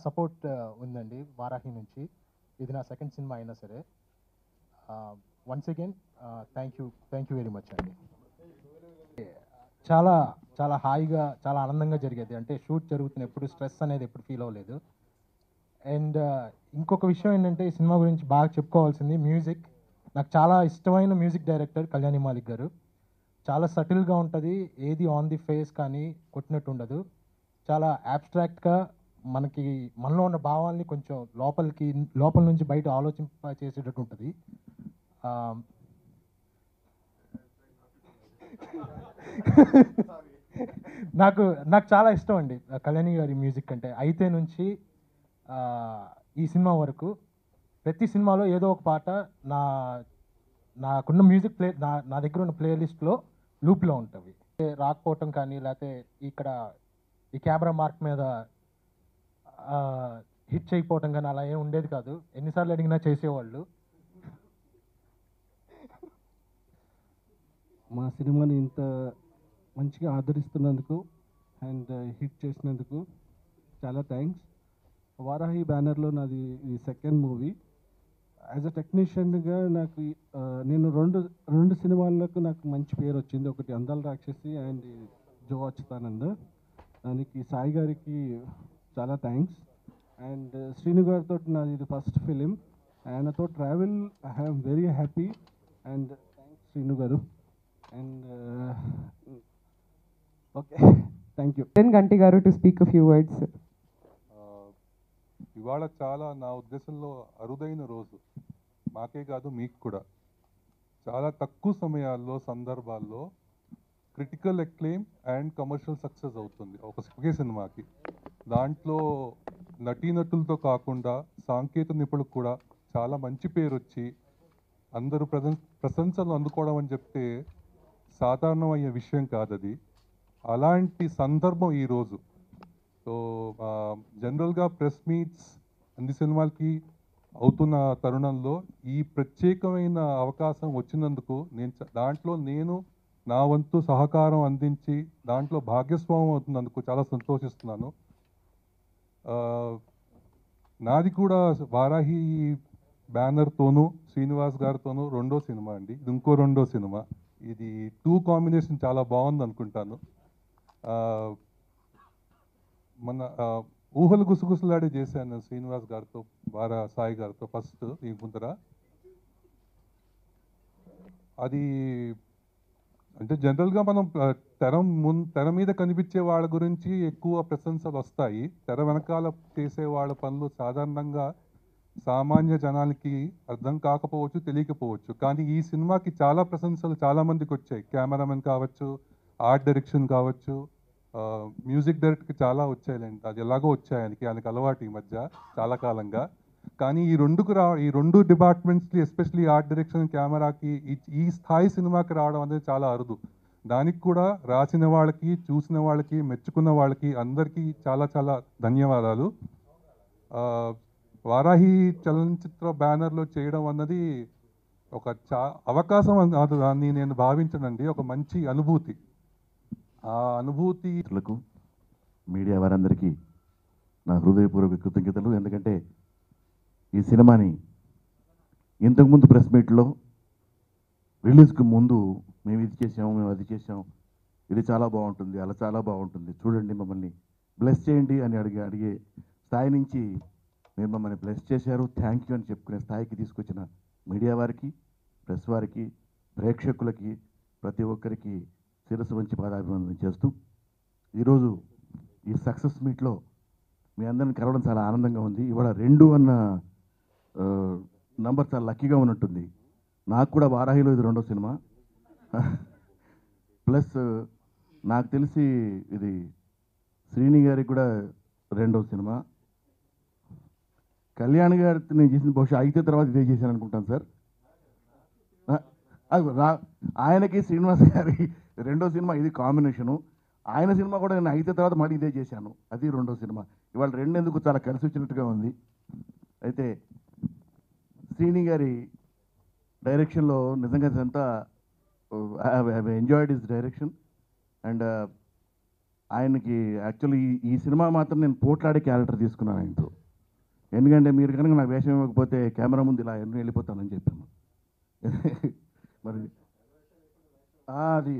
Support ఉందండి వారాహి నుంచి. ఇది నా సెకండ్ సినిమా అయినా సరే. Once again thank you very much అండి. చాలా చాలా హాయిగా, చాలా ఆనందంగా జరిగేది. అంటే షూట్ జరుగుతున్న ఎప్పుడు స్ట్రెస్ అనేది ఎప్పుడు ఫీల్ అవ్వలేదు. అండ్ ఇంకొక విషయం ఏంటంటే, ఈ సినిమా గురించి బాగా చెప్పుకోవాల్సింది మ్యూజిక్. నాకు చాలా ఇష్టమైన మ్యూజిక్ డైరెక్టర్ కళ్యాణి మాలిక్ గారు. చాలా సటిల్గా ఉంటుంది, ఏది ఆన్ ది ఫేస్ కానీ కొట్టినట్టు ఉండదు. చాలా యాబ్స్ట్రాక్ట్గా మనలో ఉన్న భావాల్ని కొంచెం లోపల నుంచి బయట ఆలోచింప చేసేటట్టు ఉంటుంది. నాకు నాకు చాలా ఇష్టం అండి కళ్యాణి గారి మ్యూజిక్ అంటే. అయితే నుంచి ఈ సినిమా వరకు ప్రతి సినిమాలో ఏదో ఒక పాట నాకున్న మ్యూజిక్ నా దగ్గర ఉన్న ప్లేలిస్ట్లో లూప్లో ఉంటుంది. రాకపోవటం కానీ, లేకపోతే ఇక్కడ ఈ కెమెరా మార్క్ మీద హిట్ చేయకపోవటం కానీ అలా ఏం ఉండేది కాదు. ఎన్నిసార్లు అడిగినా చేసేవాళ్ళు. మా సినిమాని ఇంత మంచిగా ఆదరిస్తున్నందుకు అండ్ హిట్ చేసినందుకు చాలా థ్యాంక్స్. వారాహి బ్యానర్లో నాది ఈ సెకండ్ మూవీ. యాజ్ అ టెక్నీషియన్గా నాకు నేను రెండు సినిమాలకు నాకు మంచి పేరు వచ్చింది. ఒకటి అందాల రాక్షసి అండ్ జో అచ్యుతానంద్. దానికి సాయి గారికి చాలా థ్యాంక్స్. అండ్ శ్రీను గారితో నాది ఇది ఫస్ట్ ఫిలిం. ఆయనతో travel I have very happy and thanks Sreenu గారు. And okay, thank you. Ganti గారు to speak a few words. ఇవాళ చాలా నా ఉద్దేశంలో అరుదైన రోజు, మాకే కాదు మీకు కూడా. చాలా తక్కువ సమయాల్లో, సందర్భాల్లో critical acclaim and commercial success అవుతుంది ఒకే సినిమాకి. దాంట్లో నటీనటులతో కాకుండా సాంకేతిక నిపుణులకు కూడా చాలా మంచి పేరు వచ్చి అందరూ ప్రశంసలు అందుకోవడం అని చెప్తే సాధారణమయ్యే విషయం కాదది. అలాంటి సందర్భం ఈరోజు. సో జనరల్గా ప్రెస్ మీట్స్ అన్ని సినిమాలకి అవుతున్న తరుణంలో ఈ ప్రత్యేకమైన అవకాశం వచ్చినందుకు దాంట్లో నేను నా వంతు సహకారం అందించి దాంట్లో భాగస్వామ్యం అవుతున్నందుకు చాలా సంతోషిస్తున్నాను. నాది కూడా వారాహి బ్యానర్తోనూ శ్రీనివాస్ గారితోనూ రెండో సినిమా అండి. ఇది ఇంకో రెండో సినిమా. ఇది 2 కాంబినేషన్ చాలా బాగుంది అనుకుంటాను. మన ఊహలు గుసగుసలాడే చేశాను శ్రీనివాస్ గారితో, సాయి గారితో ఫస్ట్ ఈ ముందర. అది అంటే జనరల్గా మనం తెర మీద కనిపించే వాళ్ళ గురించి ఎక్కువ ప్రశంసలు వస్తాయి. తెర వెనకాల చేసే వాళ్ళ పనులు సాధారణంగా సామాన్య జనాలకి అర్థం కాకపోవచ్చు, తెలియకపోవచ్చు. కానీ ఈ సినిమాకి చాలా ప్రశంసలు చాలామందికి వచ్చాయి. కెమెరామెన్ కావచ్చు, ఆర్ట్ డైరెక్షన్ కావచ్చు, మ్యూజిక్ డైరెక్టర్కి చాలా వచ్చాయిలేండి. అది ఎలాగో వచ్చాయి ఆయనకి అలవాటు ఈ మధ్య చాలా కాలంగా. కానీ ఈ రెండు డిపార్ట్మెంట్స్కి, ఎస్పెషలీ ఆర్ట్ డైరెక్షన్, కెమెరాకి ఈ స్థాయి సినిమాకి రావడం అనేది చాలా అరుదు. దానికి కూడా రాసిన వాళ్ళకి, చూసిన వాళ్ళకి, మెచ్చుకున్న వాళ్ళకి అందరికీ చాలా చాలా ధన్యవాదాలు. వారాహి చలనచిత్ర బ్యానర్లో చేయడం అన్నది ఒక అవకాశం దాన్ని నేను భావించనండి, ఒక మంచి అనుభూతి. ఆ అనుభూతి మీడియా వారందరికీ నా హృదయపూర్వక కృతజ్ఞతలు. ఎందుకంటే ఈ సినిమాని ఇంతకుముందు ప్రెస్ మీట్లో రిలీజ్కి ముందు మేము ఇది చేసాము, మేము అది చేసాం, ఇది చాలా బాగుంటుంది, అలా చాలా బాగుంటుంది, చూడండి మమ్మల్ని బ్లెస్ చేయండి అని అడిగే స్థాయి నుంచి మీరు మమ్మల్ని బ్లెస్ చేశారు, థ్యాంక్ యూ అని చెప్పుకునే స్థాయికి తీసుకొచ్చిన మీడియా వారికి, ప్రెస్ వారికి, ప్రేక్షకులకి, ప్రతి ఒక్కరికి శిరస్సు వంచి పాదాభివందనం చేస్తూ ఈరోజు ఈ సక్సెస్ మీట్లో మీ అందరిని కలవడం చాలా ఆనందంగా ఉంది. ఇవాళ 2 అన్న నంబర్ చాలా లక్కీగా ఉన్నట్టుంది. నాకు కూడా వారాహిలో ఇది రెండో సినిమా, ప్లస్ నాకు తెలిసి ఇది శ్రీని గారికి కూడా రెండో సినిమా. కళ్యాణ్ గారి నేను చేసిన బహుశా అయితే తర్వాత ఇదే చేశాను అనుకుంటాను సార్. ఆయనకి శ్రీనివాస్ గారి రెండో సినిమా, ఇది కాంబినేషను. ఆయన సినిమా కూడా నేను అయితే తర్వాత మళ్ళీ ఇదే చేశాను, అది రెండో సినిమా. ఇవాళ రెండెందుకు చాలా కలిసి వచ్చినట్టుగా ఉంది. అయితే శ్రీని గారి డైరెక్షన్లో నిజంగా ఇదంతా I have enjoyed his direction. And ఆయనకి యాక్చువల్లీ ఈ సినిమా మాత్రం నేను పోట్లాడే క్యారెక్టర్ తీసుకున్నాను ఆయనతో. ఎందుకంటే మీరు కనుక నాకు వేషం ఇవ్వకపోతే కెమెరా ముందు ఇలా ఎన్ని వెళ్ళిపోతానని చెప్పాను. మరి అది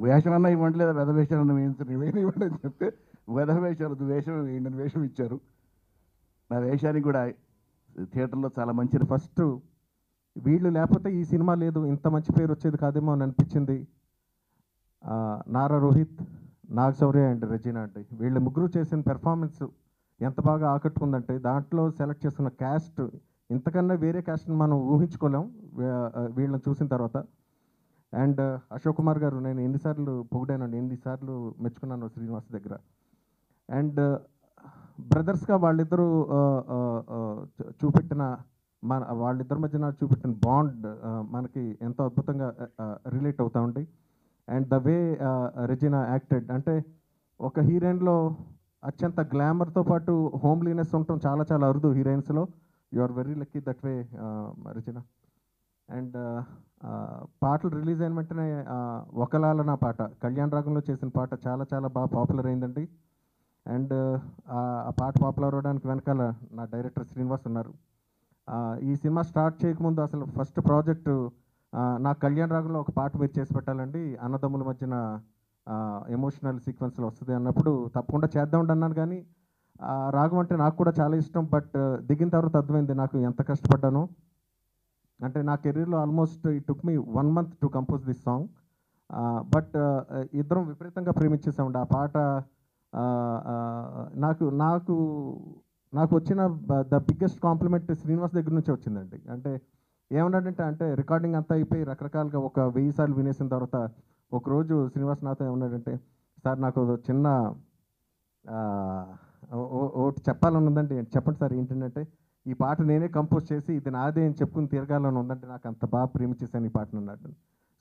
వేషం అన్నా ఇవ్వండి, లేదా వెధ వేషాలు అన్న వేయించండి, ఇవ్వండి అని చెప్తే వెధ వేషాలు వేషం వేయండి అని వేషం ఇచ్చారు. నా వేషానికి కూడా థియేటర్లో చాలా మంచి ఫస్ట్ వీళ్ళు లేకపోతే ఈ సినిమా లేదు, ఇంత మంచి పేరు వచ్చేది కాదేమో అని అనిపించింది. నారా రోహిత్, నాగ్ శౌర్య అండ్ రెజీనా అండి, వీళ్ళు ముగ్గురు చేసిన పెర్ఫార్మెన్స్ ఎంత బాగా ఆకట్టుకుందంటే దాంట్లో సెలెక్ట్ చేసుకున్న క్యాస్ట్ ఇంతకన్నా వేరే క్యాస్ట్ని మనం ఊహించుకోలేం వీళ్ళని చూసిన తర్వాత. అండ్ అశోక్ కుమార్ గారు, నేను ఎన్నిసార్లు పొగిడానండి, ఎన్నిసార్లు మెచ్చుకున్నాను శ్రీనివాస్ దగ్గర. అండ్ బ్రదర్స్గా వాళ్ళిద్దరూ చూపెట్టిన వాళ్ళిద్దరి మధ్యన చూపెట్టిన బాండ్ మనకి ఎంతో అద్భుతంగా రిలేట్ అవుతా ఉంది. And the way Regina acted, అంటే ఒక హీరోయిన్లో అత్యంత గ్లామర్తో పాటు హోమ్లీనెస్ ఉండటం చాలా చాలా అరుదు హీరోయిన్స్లో. You are very lucky that way Regina. And పాటలు రిలీజ్ అయిన వెంటనే ఒకలాలన పాట, కళ్యాణ్ రాగంలో చేసిన పాట చాలా చాలా బాగా పాపులర్ అయిందండి. అండ్ ఆ పాట పాపులర్ అవడానికి వెనకాల నా డైరెక్టర్ శ్రీనివాస్ ఉన్నారు. ఈ సినిమా స్టార్ట్ చేయకముందు అసలు ఫస్ట్ ప్రాజెక్టు నా కళ్యాణ్ రాగంలో ఒక పాట మీరు చేసి పెట్టాలండి, అన్నదమ్ముల మధ్యన ఎమోషనల్ సీక్వెన్స్లో వస్తుంది అన్నప్పుడు తప్పకుండా చేద్దాం అన్నాను. కానీ రాగం అంటే నాకు కూడా చాలా ఇష్టం. బట్ దిగిన తర్వాత అర్థమైంది నాకు ఎంత కష్టపడ్డాను. అంటే నా కెరీర్లో almost it took me 1 month to compose this song. But ఇద్దరం విపరీతంగా ప్రేమించేసామండి ఆ పాట. నాకు నాకు నాకు వచ్చిన ద బిగ్గెస్ట్ కాంప్లిమెంట్ శ్రీనివాస్ దగ్గర నుంచే వచ్చిందండి. అంటే ఏమన్నాడంటే, అంటే రికార్డింగ్ అంతా అయిపోయి రకరకాలుగా ఒక 1000 సార్లు వినేసిన తర్వాత ఒకరోజు శ్రీనివాస్ నాతో ఏమన్నాడంటే, సార్ నాకు చిన్న ఒకటి చెప్పాలని ఉందండి. చెప్పండి సార్ ఏంటంటే, ఈ పాట నేనే కంపోజ్ చేసి ఇది నాదే అని చెప్పుకుని తిరగాలని ఉందంటే, నాకు అంత బాగా ప్రేమించేసాను ఈ పాటను అన్నాడు.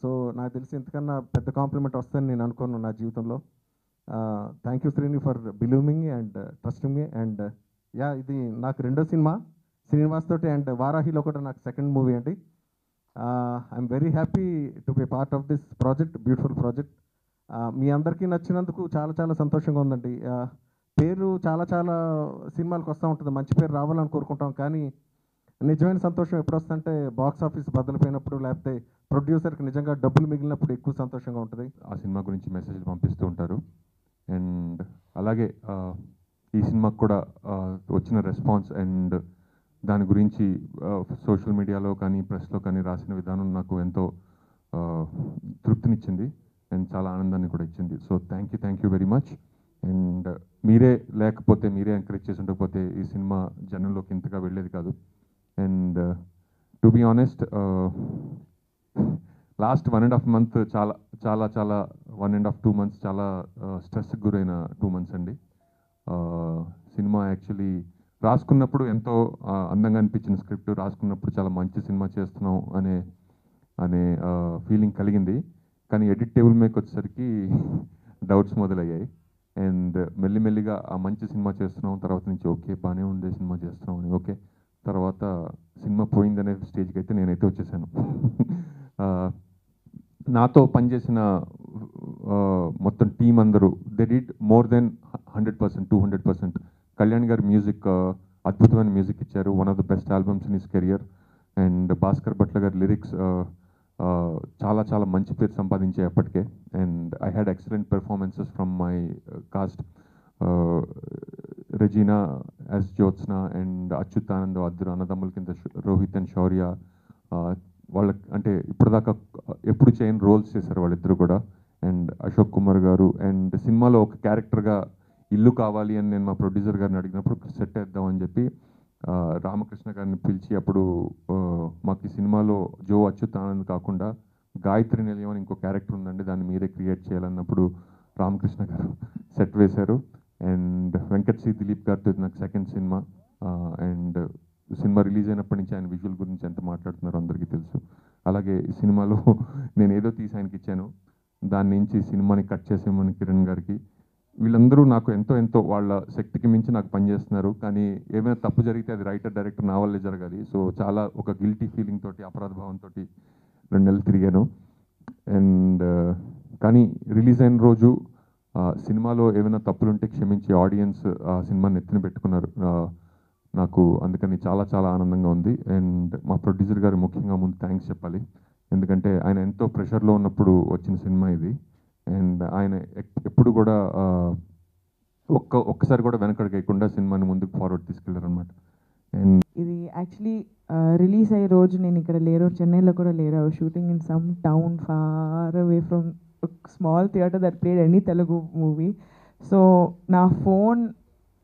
సో నాకు తెలిసి ఇంతకన్నా పెద్ద కాంప్లిమెంట్ వస్తుందని నేను అనుకోను నా జీవితంలో. Thank you Srini for believing and trusting me. And yeah, ఇది నాకు రెండో సినిమా శ్రీనివాస్ తోటి. అండ్ వారాహిలో కూడా నాకు సెకండ్ మూవీ అండి. I'm very happy to be part of this project, beautiful project. మీ అందరికీ నచ్చినందుకు చాలా చాలా సంతోషంగా ఉందండి. పేరు చాలా చాలా సినిమాలకు వస్తూ ఉంటుంది, మంచి పేరు రావాలని కోరుకుంటాం. కానీ నిజమైన సంతోషం ఎప్పుడు వస్తుందంటే బాక్స్ ఆఫీస్ బద్దలిపోయినప్పుడు, లేకపోతే ప్రొడ్యూసర్కి నిజంగా డబ్బులు మిగిలినప్పుడు ఎక్కువ సంతోషంగా ఉంటుంది. ఆ సినిమా గురించి మెసేజ్లు పంపిస్తూ ఉంటారు. అండ్ అలాగే ఈ సినిమాకు కూడా వచ్చిన రెస్పాన్స్ అండ్ దాని గురించి సోషల్ మీడియాలో కానీ ప్రెస్లో కానీ రాసిన విధానం నాకు ఎంతో తృప్తినిచ్చింది అండ్ చాలా ఆనందాన్ని కూడా ఇచ్చింది. So thank you very much. And మీరే లేకపోతే, మీరే ఎంకరేజ్ చేసి ఉండకపోతే ఈ సినిమా జనంలోకి ఇంతగా వెళ్ళేది కాదు. And to be honest, last 1.5 months చాలా చాలా చాలా 1.5-2 months చాలా స్ట్రెస్కి గురైన 2 months అండి. సినిమా యాక్చువల్లీ రాసుకున్నప్పుడు ఎంతో అందంగా అనిపించిన స్క్రిప్ట్, రాసుకున్నప్పుడు చాలా మంచి సినిమా చేస్తున్నాం అనే ఫీలింగ్ కలిగింది. కానీ ఎడిట్ టేబుల్ మీదకి వచ్చేసరికి డౌట్స్ మొదలయ్యాయి. అండ్ మెల్లిమెల్లిగా ఆ మంచి సినిమా చేస్తున్నాం, తర్వాత నుంచి ఓకే బాగానే ఉండే సినిమా చేస్తున్నాం అని ఓకే, తర్వాత సినిమా పోయిందనే స్టేజ్కి అయితే నేనైతే వచ్చేసాను. నాతో పనిచేసిన మొత్తం టీం అందరూ they did more than 100%, 200%. Kalyan గారి మ్యూజిక్ అద్భుతమైన మ్యూజిక్ ఇచ్చారు, one of the best albums in his career. And Bhaskar Bhatla గారి లిరిక్స్ చాలా చాలా మంచి పేరు సంపాదించాయి అప్పటికే. And I had excellent performances from my cast. Regina as Jyotsna and Achyutanand, అద్దరు అన్నదమ్ముల కింద రోహిత్ అండ్ శౌర్య, వాళ్ళకి అంటే ఇప్పటిదాకా ఎప్పుడు చేయని రోల్స్ చేశారు వాళ్ళిద్దరు కూడా. అండ్ అశోక్ కుమార్ గారు. అండ్ సినిమాలో ఒక క్యారెక్టర్గా ఇల్లు కావాలి అని నేను మా ప్రొడ్యూసర్ గారిని అడిగినప్పుడు సెట్ వేద్దామని చెప్పి రామకృష్ణ గారిని పిలిచి, అప్పుడు మాకు ఈ సినిమాలో జో అచ్యుతానంద్ కాకుండా గాయత్రి నిలయం అని ఇంకో క్యారెక్టర్ ఉందండి, దాన్ని మీరే క్రియేట్ చేయాలన్నప్పుడు రామకృష్ణ గారు సెట్ వేశారు. అండ్ వెంకట్ సి దిలీప్ గారితో ఇది నాకు second cinema. And cinema release అయినప్పటి నుంచి ఆయన విజువల్ గురించి ఎంత మాట్లాడుతున్నారో అందరికీ తెలుసు. అలాగే ఈ సినిమాలో నేను ఏదో తీసి ఆయనకి ఇచ్చాను, దాని నుంచి సినిమాని కట్ చేసేమని కిరణ్ గారికి. వీళ్ళందరూ నాకు ఎంతో వాళ్ళ శక్తికి మించి నాకు పనిచేస్తున్నారు. కానీ ఏమైనా తప్పు జరిగితే అది రైటర్ డైరెక్టర్ నా వల్లే జరగాలి. సో చాలా ఒక గిల్టీ ఫీలింగ్ తోటి, అపరాధ భావంతో 2 నెలలు తిరిగాను. అండ్ కానీ రిలీజ్ అయిన రోజు సినిమాలో ఏమైనా తప్పులుంటే క్షమించి ఆడియన్స్ ఆ సినిమాని ఎత్తిన పెట్టుకున్నారు. నాకు అందుకని చాలా చాలా ఆనందంగా ఉంది. అండ్ మా ప్రొడ్యూసర్ గారు ముఖ్యంగా ముందు థ్యాంక్స్ చెప్పాలి, ఎందుకంటే ఆయన ఎంతో ప్రెషర్లో ఉన్నప్పుడు వచ్చిన సినిమా ఇది. అండ్ ఆయన ఎప్పుడు కూడా ఒక్కసారి కూడా వెనకడికేయకుండా సినిమాని ముందుకు ఫార్వర్డ్ తీసుకెళ్లారు అనమాట. అండ్ ఇది యాక్చువల్లీ రిలీజ్ అయ్యే రోజు నేను ఇక్కడ లేరు, చెన్నైలో కూడా లేరు. I was shooting in some town far away from small theatre that played any Telugu movie. So నా ఫోన్,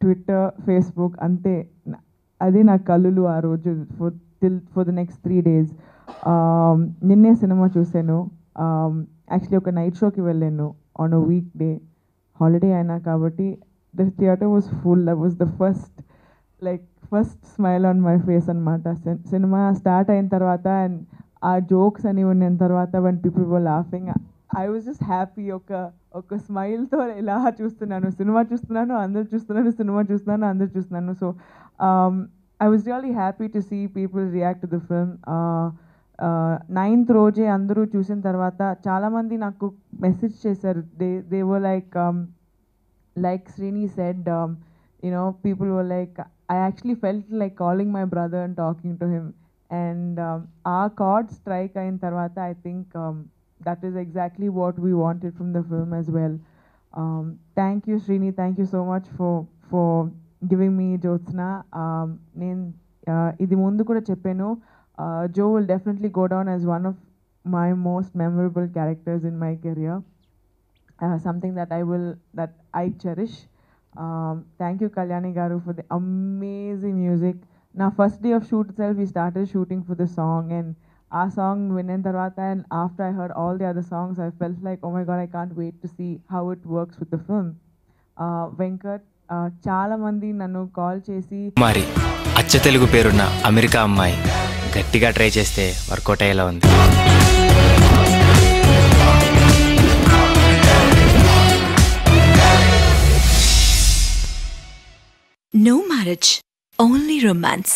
ట్విట్టర్, ఫేస్బుక్ అంతే, అది నా కళ్ళు ఆ రోజు ఫర్ ద నెక్స్ట్ 3 days. నిన్నే సినిమా చూశాను. యాక్చువల్లీ ఒక నైట్ షోకి వెళ్ళాను on a weekday, holiday అయినా కాబట్టి. The theatre was full. That was the first smile on my face అనమాట. సినిమా స్టార్ట్ అయిన తర్వాత అండ్ ఆ జోక్స్ అని ఉన్న తర్వాత one people were laughing, I was just happy. ఒక స్మైల్తో ఇలా చూస్తున్నాను, సినిమా చూస్తున్నాను, అందరు చూస్తున్నాను, సినిమా చూస్తున్నాను, అందరు చూస్తున్నాను. So I was really happy to see people react to the film. 9th రోజే అందరూ చూసిన తర్వాత చాలామంది నాకు మెసేజ్ చేశారు. They were like Srini said, people were like, I actually felt like calling my brother and talking to him. And our chord strike ayin tarvata, I think that is exactly what we wanted from the film as well. Thank you, Srini. Thank you so much for giving me Jyotsna. Idi mundu kuda cheppanu, Joe will definitely go down as one of my most memorable characters in my career. Something that I cherish. Thank you, Kalyani Garu, for the amazing music. Now, first day of shoot itself, we started shooting for the song, and our song Vinnen Tarvata, and after I heard all the other songs, I felt like, oh my god, I can't wait to see how it works with the film. Venkat, చాలా మంది నన్ను call చేసి, మరి అచ్చ తెలుగు పేరున్న America అమ్మాయి గట్టిగా try చేస్తే వర్కౌట్ అయ్యేలా ఉంది. No marriage, only romance.